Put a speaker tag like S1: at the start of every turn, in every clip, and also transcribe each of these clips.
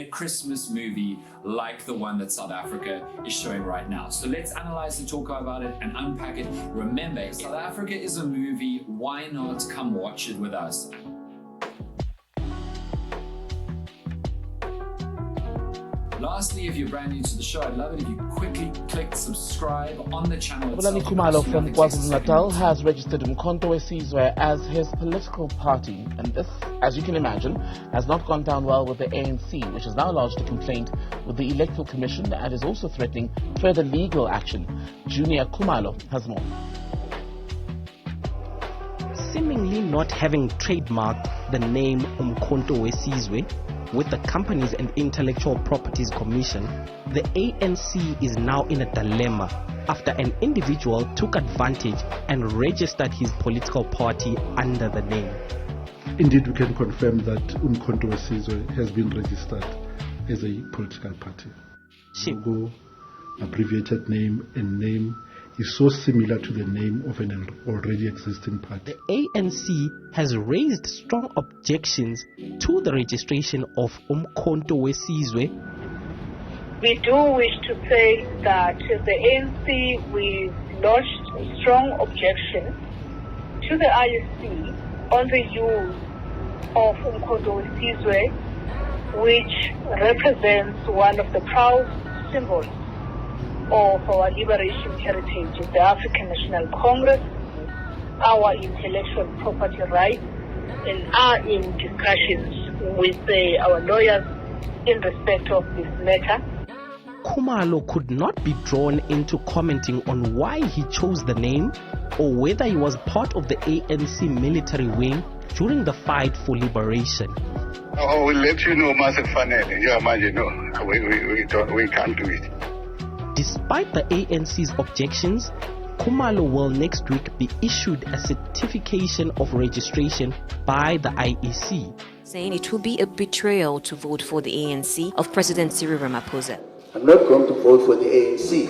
S1: A Christmas movie like the one that South Africa is showing right now. So let's analyze and talk about it and unpack it. Remember, South Africa is a movie. Why not come watch it with us? Lastly, if you're brand new to the show, I'd love it if you quickly click subscribe on the channel itself.
S2: Khumalo from KwaZulu-Natal has registered Umkhonto Wesizwe as his political party, and this, as you can imagine, has not gone down well with the ANC, which has now lodged a complaint with the Electoral Commission and is also threatening further legal action. Junior Khumalo has more.
S3: Seemingly not having trademarked the name Umkhonto Wesizwe with the Companies and Intellectual Properties Commission, the ANC is now in a dilemma after an individual took advantage and registered his political party under the name.
S4: Indeed, we can confirm that Umkhonto Wesizwe has been registered as a political party. Logo, abbreviated name, and name is so similar to the name of an already existing party.
S3: The ANC has raised strong objections to the registration of Umkhonto Wesizwe.
S5: We do wish to say that the ANC, we lodged a strong objection to the IEC on the use of Umkhonto Wesizwe, which represents one of the proud symbols of our liberation heritage, the African National Congress, our intellectual property rights, and are in discussions with our lawyers in respect of this matter.
S3: Khumalo could not be drawn into commenting on why he chose the name or whether he was part of the ANC military wing during the fight for liberation.
S6: Oh, we'll let you know, Master Fanel. You imagine, no, we can't do it.
S3: Despite the ANC's objections, Khumalo will next week be issued a certification of registration by the IEC,
S7: saying it will be a betrayal to vote for the ANC of President Cyril Ramaphosa.
S8: I'm not going to vote for the ANC.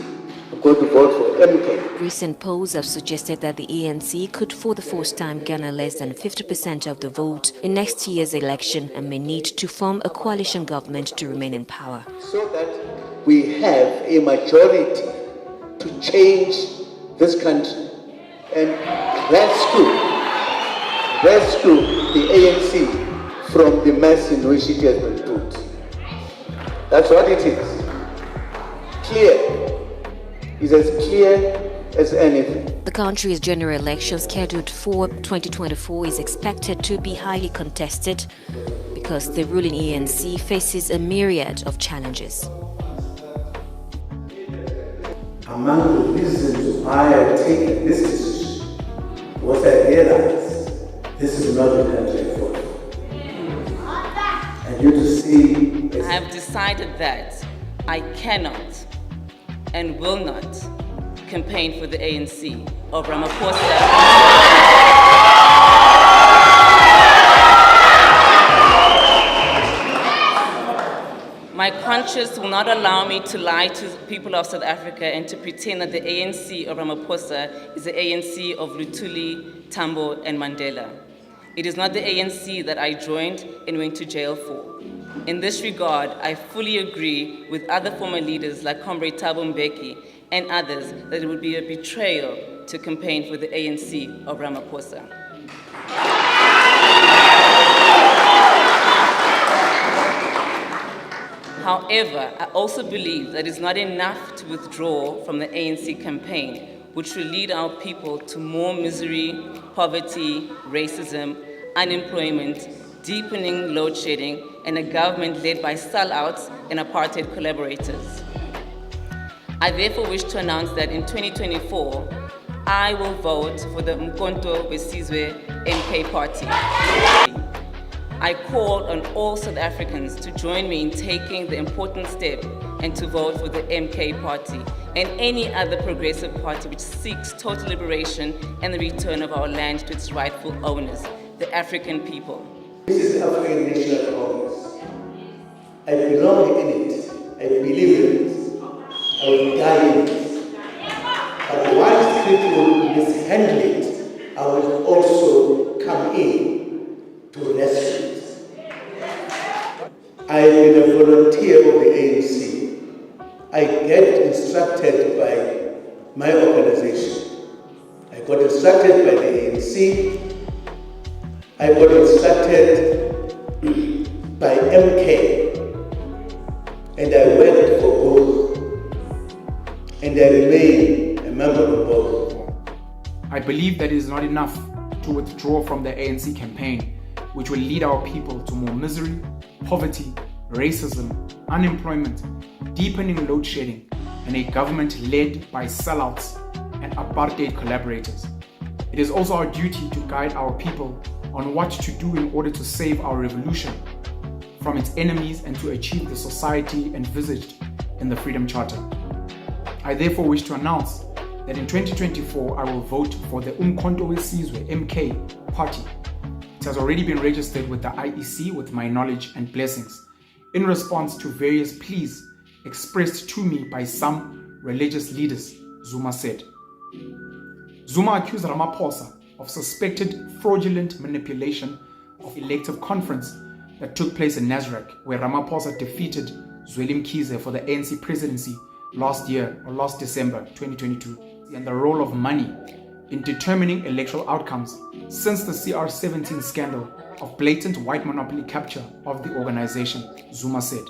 S8: I'm going to vote for MK.
S7: Recent polls have suggested that the ANC could for the first time garner less than 50% of the vote in next year's election and may need to form a coalition government to remain in power.
S8: So that we have a majority to change this country and rescue the ANC from the mess in which it has been put. That's what it is. Clear. It's as clear as anything.
S7: The country's general election scheduled for 2024 is expected to be highly contested because the ruling ANC faces a myriad of challenges.
S8: Among the reasons why I taken this decision was I realized this is not the country for. And you to see.
S9: I have decided that I cannot and will not campaign for the ANC of Ramaphosa. My conscience will not allow me to lie to the people of South Africa and to pretend that the ANC of Ramaphosa is the ANC of Luthuli, Tambo, and Mandela. It is not the ANC that I joined and went to jail for. In this regard, I fully agree with other former leaders like Comrade Thabo Mbeki and others that it would be a betrayal to campaign for the ANC of Ramaphosa. However, I also believe that it's not enough to withdraw from the ANC campaign, which will lead our people to more misery, poverty, racism, unemployment, deepening load shedding, and a government led by sellouts and apartheid collaborators. I therefore wish to announce that in 2024, I will vote for the Umkhonto Wesizwe MK party. I call on all South Africans to join me in taking the important step and to vote for the MK party and any other progressive party which seeks total liberation and the return of our land to its rightful owners, the African people.
S8: This is African National Congress. I belong in it. I believe in it. I will die in it. But once people mishandle it, I will also come in to rescue it. I have been a volunteer volunteer of the ANC, I get instructed by my organization. I got instructed by the ANC. I got instructed by MK. And I worked for both. And I remain a member of both.
S10: I believe that it is not enough to withdraw from the ANC campaign, which will lead our people to more misery, poverty, racism, unemployment, deepening load shedding, and a government led by sellouts and apartheid collaborators. It is also our duty to guide our people on what to do in order to save our revolution from its enemies and to achieve the society envisaged in the Freedom Charter. I therefore wish to announce that in 2024 I will vote for the Umkhonto Wesizwe MK party. It has already been registered with the IEC with my knowledge and blessings in response to various pleas expressed to me by some religious leaders, Zuma said. Zuma accused Ramaphosa of suspected fraudulent manipulation of elective conference that took place in Nasrec, where Ramaphosa defeated Zweli Mkhize for the ANC presidency last December 2022, and the role of money in determining electoral outcomes since the CR17 scandal of blatant white monopoly capture of the organization, Zuma said.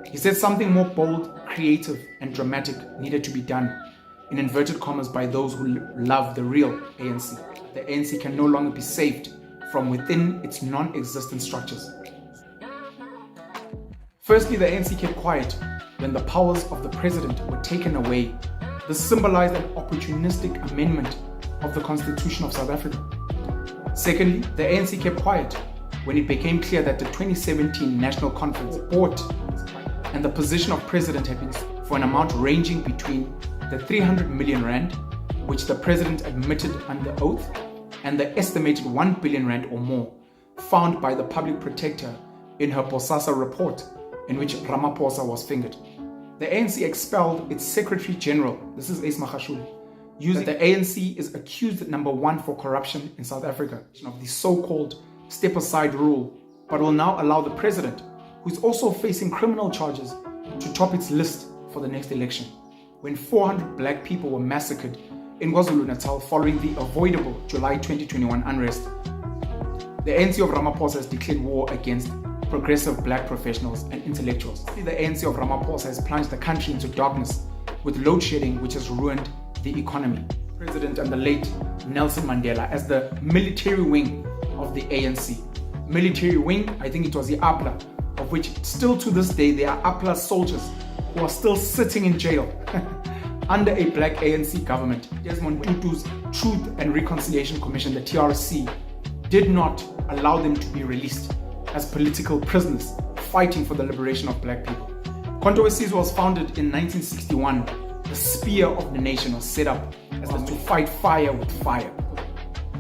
S10: He said something more bold, creative, and dramatic needed to be done, in inverted commas, by those who love the real ANC. The ANC can no longer be saved from within its non-existent structures. Firstly, the ANC kept quiet when the powers of the president were taken away. This symbolized an opportunistic amendment of the Constitution of South Africa. Secondly, the ANC kept quiet when it became clear that the 2017 National Conference bought and the position of president had been for an amount ranging between the 300 million rand, which the president admitted under oath, and the estimated 1 billion rand or more found by the public protector in her Bosasa report, in which Ramaphosa was fingered. The ANC expelled its Secretary General, this is Ace Magashule, using the ANC is accused number one for corruption in South Africa of the so-called step-aside rule, but will now allow the president, who is also facing criminal charges, to top its list for the next election. When 400 black people were massacred in KwaZulu-Natal following the avoidable July 2021 unrest, the ANC of Ramaphosa has declared war against progressive black professionals and intellectuals. The ANC of Ramaphosa has plunged the country into darkness with load shedding, which has ruined the economy. President and the late Nelson Mandela as the military wing of the ANC. Military wing, I think it was the APLA, of which still to this day there are APLA soldiers who are still sitting in jail under a black ANC government. Desmond Tutu's Truth and Reconciliation Commission, the TRC, did not allow them to be released as political prisoners fighting for the liberation of black people. Umkhonto Wesizwe was founded in 1961. The spear of the nation was set up as to fight fire with fire.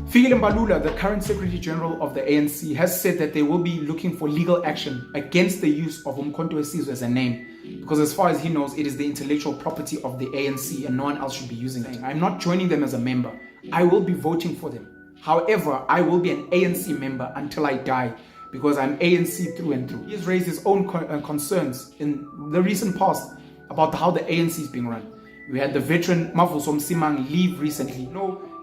S10: Fikile Mbalula, the current Secretary General of the ANC, has said that they will be looking for legal action against the use of Umkhonto Wesizwe as a name, because as far as he knows, it is the intellectual property of the ANC and no one else should be using it. I'm not joining them as a member. I will be voting for them. However, I will be an ANC member until I die, because I'm ANC through and through. He has raised his own concerns in the recent past about how the ANC is being run. We had the veteran Mavuso Msimang leave recently.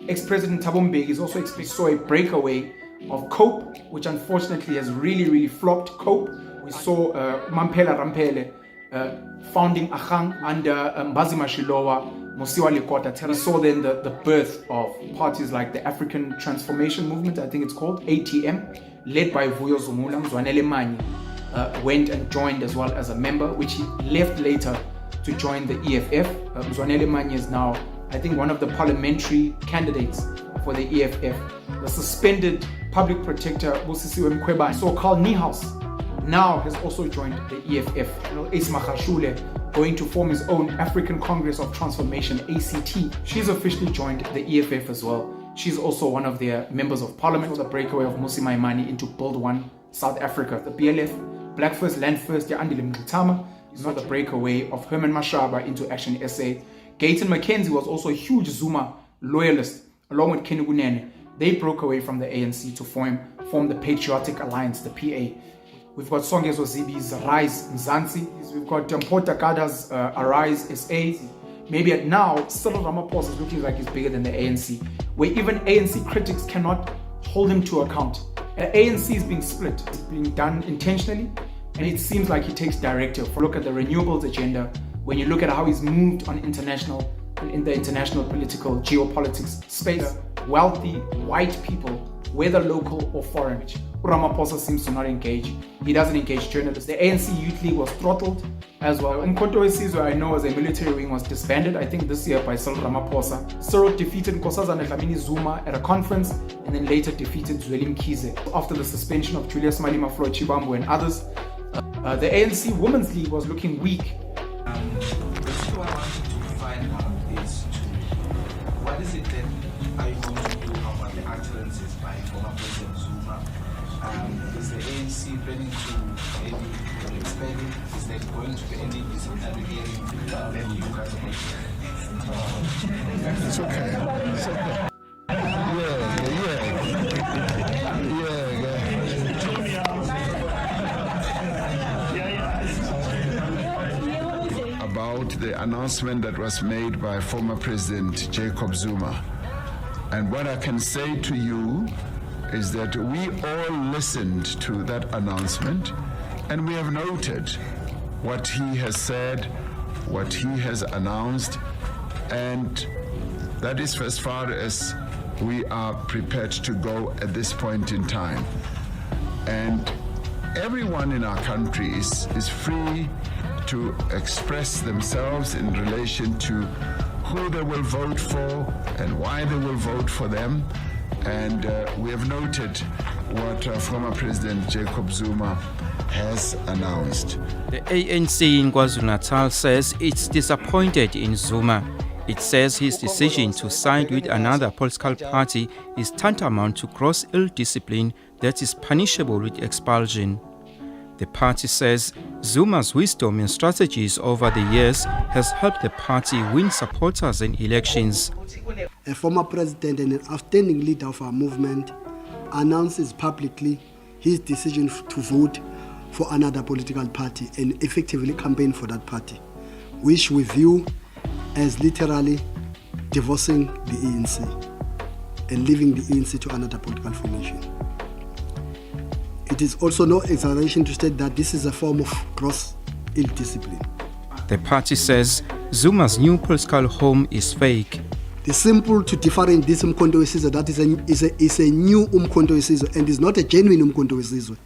S10: Ex-President Thabo Mbeki is also saw a breakaway of COPE, which unfortunately has really flopped. COPE. We saw Mampela Rampele founding Ahang under Mbazima Shilowa, Mosiwa Lekota. We saw then the birth of parties like the African Transformation Movement, I think it's called, ATM, led by Vuyo Zumula. Mzwanele Manyi went and joined as well as a member, which he left later to join the EFF. Mzwanele Manyi is now, I think, one of the parliamentary candidates for the EFF. The suspended public protector, Wesizwe Mkhwebane, so-called Niehaus, now has also joined the EFF. Ace Magashule going to form his own African Congress of Transformation, ACT. She's officially joined the EFF as well. She's also one of their members of parliament. The breakaway of Musi Maimane into Build One South Africa. The BLF, Black First, Land First, Andile Mngxitama, is not the breakaway of Herman Mashaba into Action SA. Gayton McKenzie was also a huge Zuma loyalist, along with Kenny Kunene. They broke away from the ANC to form the Patriotic Alliance, the PA. We've got Songezo Zibi's Rise Mzansi. We've got Mpota Kada's Arise SA. Maybe at now, Cyril Ramaphosa is looking like he's bigger than the ANC, where even ANC critics cannot hold him to account. ANC is being split. It's being done intentionally, and it seems like he takes directive. Look at the renewables agenda. When you look at how he's moved on in the international political geopolitics space, wealthy white people, whether local or foreign, Ramaphosa seems to not engage. He doesn't engage journalists. The ANC Youth League was throttled as well. Umkhonto Wesizwe, I know, as a military wing, was disbanded, I think this year, by Cyril Ramaphosa. Cyril defeated Nkosazana Dlamini Zuma at a conference, and then later defeated Zweli Mkhize after the suspension of Julius Malema, Floyd Chibambo, and others. The ANC Women's League was looking weak.
S11: The issue I wanted to find out is what is it that are you going to do about the utterances by former President Zuma? Is the ANC planning to maybe expel him? Is there going to be any disciplinary hearing that you guys are going to?
S6: It's okay. It's okay. About the announcement that was made by former President Jacob Zuma. And what I can say to you is that we all listened to that announcement, and we have noted what he has said, what he has announced, and that is as far as we are prepared to go at this point in time. And everyone in our country is free to express themselves in relation to who they will vote for and why they will vote for them. And we have noted what former President Jacob Zuma has announced.
S12: The ANC in KwaZulu-Natal says it's disappointed in Zuma. It says his decision to side with another political party is tantamount to gross ill-discipline that is punishable with expulsion. The party says Zuma's wisdom and strategies over the years has helped the party win supporters in elections.
S13: A former president and an outstanding leader of our movement announces publicly his decision to vote for another political party and effectively campaign for that party, which we view as literally divorcing the ANC and leaving the ANC to another political formation. It is also no exaggeration to state that this is a form of gross ill-discipline.
S12: The party says Zuma's new political home is fake.
S13: The simple to different this Umkhonto Wesizwe, that is a new Umkhonto Wesizwe, and is not a genuine Umkhonto Wesizwe.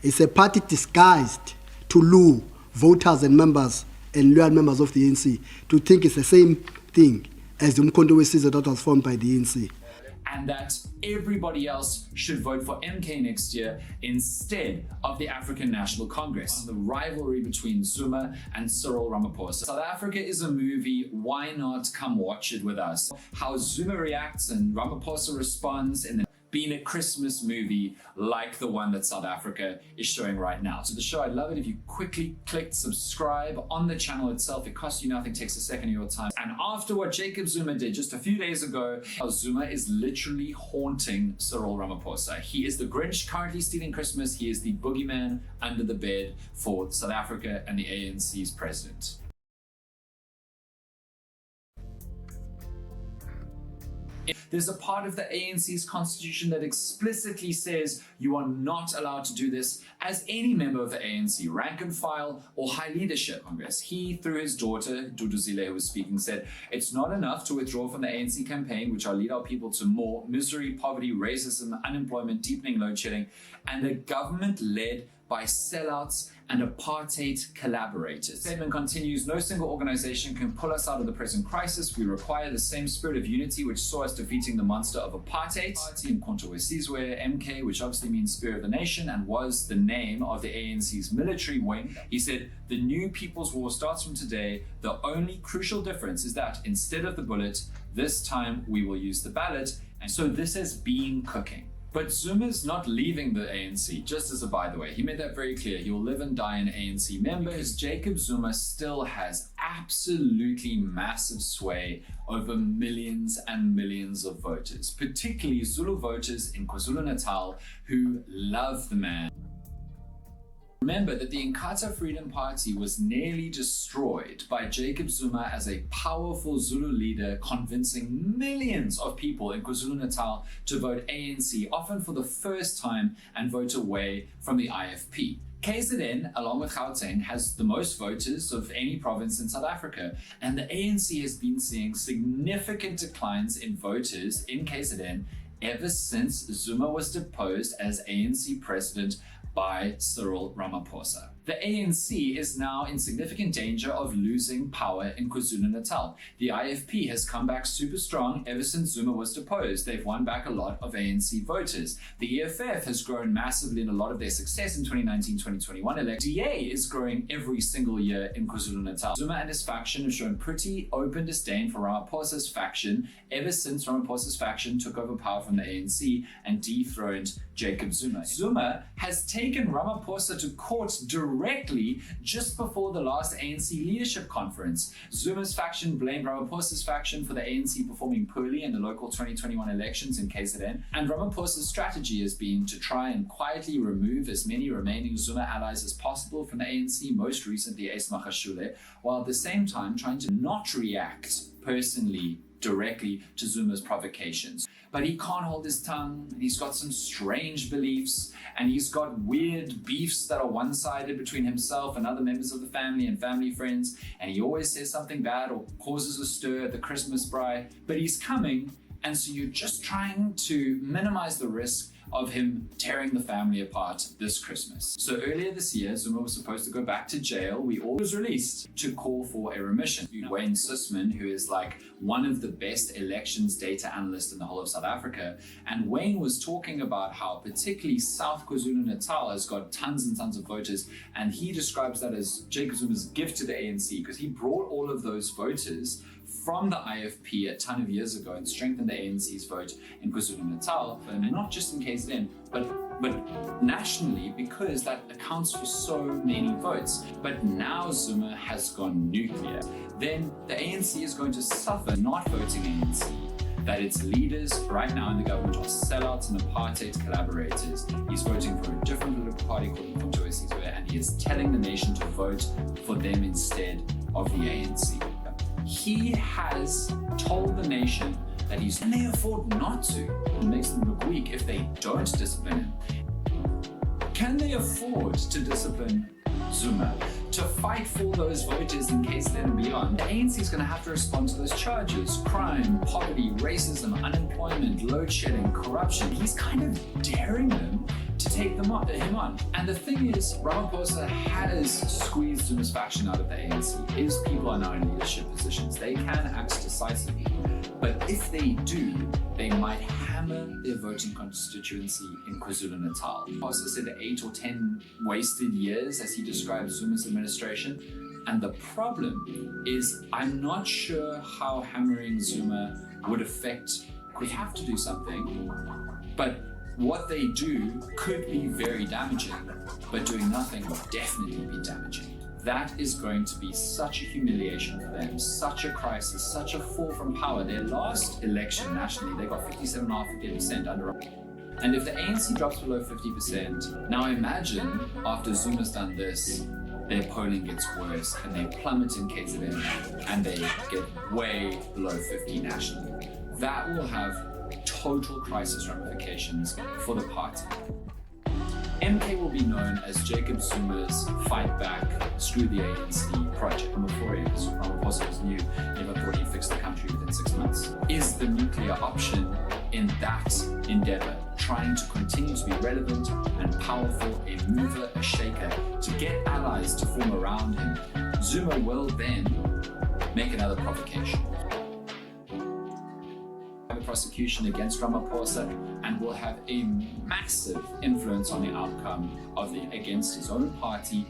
S13: It's a party disguised to lure voters and members and loyal members of the ANC to think it's the same thing as the Umkhonto Wesizwe that was formed by the ANC.
S1: And that everybody else should vote for MK next year instead of the African National Congress. The rivalry between Zuma and Cyril Ramaphosa. South Africa is a movie, why not come watch it with us? How Zuma reacts and Ramaphosa responds in the being a Christmas movie like the one that South Africa is showing right now. So the show, I'd love it if you quickly clicked subscribe on the channel itself. It costs you nothing, takes a second of your time. And after what Jacob Zuma did just a few days ago, Zuma is literally haunting Cyril Ramaphosa. He is the Grinch currently stealing Christmas. He is the boogeyman under the bed for South Africa and the ANC's president. There's a part of the ANC's constitution that explicitly says you are not allowed to do this as any member of the ANC, rank and file or high leadership Congress. He, through his daughter, Duduzile, who was speaking, said, it's not enough to withdraw from the ANC campaign, which will lead our people to more misery, poverty, racism, unemployment, deepening load shedding, and a government led by sellouts and apartheid collaborators. The statement continues, no single organization can pull us out of the present crisis. We require the same spirit of unity which saw us defeating the monster of apartheid. Umkhonto Wesizwe, MK, which obviously means spirit of the nation and was the name of the ANC's military wing. He said, the new People's War starts from today. The only crucial difference is that instead of the bullet, this time we will use the ballot. And so this has been cooking. But Zuma's not leaving the ANC, just as a by the way. He made that very clear. He will live and die an ANC member because Jacob Zuma still has absolutely massive sway over millions and millions of voters, particularly Zulu voters in KwaZulu-Natal who love the man. Remember that the Umkhonto Freedom Party was nearly destroyed by Jacob Zuma as a powerful Zulu leader, convincing millions of people in KwaZulu-Natal to vote ANC, often for the first time, and vote away from the IFP. KZN, along with Gauteng, has the most voters of any province in South Africa, and the ANC has been seeing significant declines in voters in KZN ever since Zuma was deposed as ANC president by Cyril Ramaphosa. The ANC is now in significant danger of losing power in KwaZulu-Natal. The IFP has come back super strong ever since Zuma was deposed. They've won back a lot of ANC voters. The EFF has grown massively in a lot of their success in 2019-2021 elections. DA is growing every single year in KwaZulu-Natal. Zuma and his faction have shown pretty open disdain for Ramaphosa's faction ever since Ramaphosa's faction took over power from the ANC and dethroned Jacob Zuma. Zuma has taken Ramaphosa to court directly just before the last ANC leadership conference. Zuma's faction blamed Ramaphosa's faction for the ANC performing poorly in the local 2021 elections in KZN, and Ramaphosa's strategy has been to try and quietly remove as many remaining Zuma allies as possible from the ANC, most recently Ace Magashule, while at the same time trying to not react personally directly to Zuma's provocations. But he can't hold his tongue, and he's got some strange beliefs, and he's got weird beefs that are one-sided between himself and other members of the family and family friends, and he always says something bad or causes a stir at the Christmas braai. But he's coming, and so you're just trying to minimize the risk of him tearing the family apart this Christmas. So earlier this year, Zuma was supposed to go back to jail. We all was released to call for a remission. Wayne Sussman, who is like one of the best elections data analysts in the whole of South Africa, and Wayne was talking about how particularly South KwaZulu-Natal has got tons and tons of voters, and he describes that as Jacob Zuma's gift to the ANC, because he brought all of those voters from the IFP a ton of years ago and strengthened the ANC's vote in KwaZulu-Natal, and not just in KZN, but nationally, because that accounts for so many votes. But now Zuma has gone nuclear. Then the ANC is going to suffer not voting ANC, that its leaders right now in the government are sellouts and apartheid collaborators. He's voting for a different political party called Umkhonto Wesizwe, and he is telling the nation to vote for them instead of the ANC. He has told the nation that he may afford not to. It makes them look weak if they don't discipline him. Can they afford to discipline Zuma, to fight for those voters in KZN and beyond? The ANC is going to have to respond to those charges: crime, poverty, racism, unemployment, load shedding, corruption. He's kind of daring them to take him on. And the thing is, Ramaphosa has squeezed Zuma's faction out of the ANC. His people are now in leadership positions. They can act decisively. But if they do, they might hammer their voting constituency in KwaZulu-Natal. Ramaphosa said 8 or 10 wasted years as he described Zuma's administration. And the problem is, I'm not sure how hammering Zuma would affect. We have to do something, but what they do could be very damaging, but doing nothing will definitely be damaging. That is going to be such a humiliation for them, such a crisis, such a fall from power. Their last election nationally, they got 57.5% under. And if the ANC drops below 50%, now imagine after Zuma's done this, their polling gets worse and they plummet in KZN and they get way below 50 nationally. That will have total crisis ramifications for the party. MK will be known as Jacob Zuma's Fight Back, Screw the ANC project. Before Ramaphosa was new, never thought he'd fix the country within 6 months. Is the nuclear option in that endeavor, trying to continue to be relevant and powerful, a mover, a shaker, to get allies to form around him? Zuma will then make another provocation. Prosecution against Ramaphosa, and will have a massive influence on the outcome of against his own party.